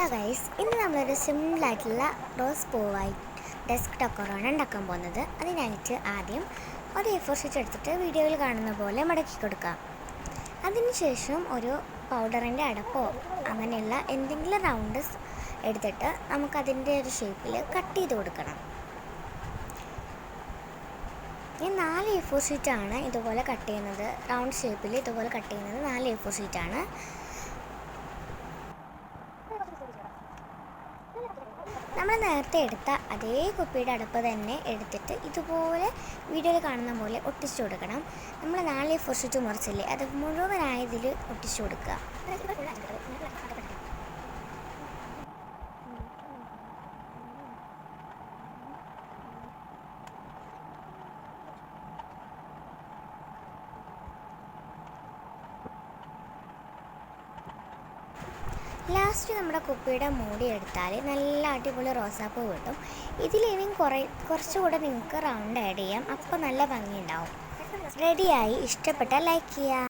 Hello guys, ഇന്ന് നമ്മളൊരു സിമ്പിളായിട്ടുള്ള റോസ് പൂവായി ഡെസ്ക് ഡെക്കോറാണ് ഉണ്ടാക്കാൻ പോകുന്നത്. അതിനായിട്ട് ആദ്യം ഒരു A4 ഷീറ്റ് എടുത്തിട്ട് വീഡിയോയിൽ കാണുന്ന പോലെ മടക്കി കൊടുക്കാം. അതിനുശേഷം ഒരു പൗഡറിൻ്റെ അടപ്പോ അങ്ങനെയുള്ള എന്തെങ്കിലും റൗണ്ട്സ് എടുത്തിട്ട് നമുക്കതിൻ്റെ ഒരു ഷേപ്പിൽ കട്ട് ചെയ്ത് കൊടുക്കണം. ഈ 4 A4 ഷീറ്റാണ് ഇതുപോലെ കട്ട് ചെയ്യുന്നത്. റൗണ്ട് ഷേപ്പിൽ ഇതുപോലെ കട്ട് ചെയ്യുന്നത് 4 A4 ഷീറ്റാണ്. നമ്മൾ നേരത്തെ എടുത്ത അതേ കുപ്പിയുടെ അടപ്പ് തന്നെ എടുത്തിട്ട് ഇതുപോലെ വീഡിയോയിൽ കാണുന്ന പോലെ ഒട്ടിച്ചു കൊടുക്കണം. നമ്മൾ 4 A4 ഷീറ്റ് മുറിച്ചില്ലേ, അത് മുഴുവനായതിൽ ഒട്ടിച്ചു കൊടുക്കുക. ലാസ്റ്റ് നമ്മുടെ കുപ്പിയുടെ മൂടി എടുത്താൽ നല്ല അടിപൊളി റോസാപ്പൂ കിട്ടും. ഇതിലിനിയും കുറച്ചുകൂടെ നിങ്ങൾക്ക് റൗണ്ട് ആഡ് ചെയ്യാം, അപ്പോൾ നല്ല ഭംഗിയുണ്ടാവും. റെഡിയായി. ഇഷ്ടപ്പെട്ടാൽ ലൈക്ക് ചെയ്യുക.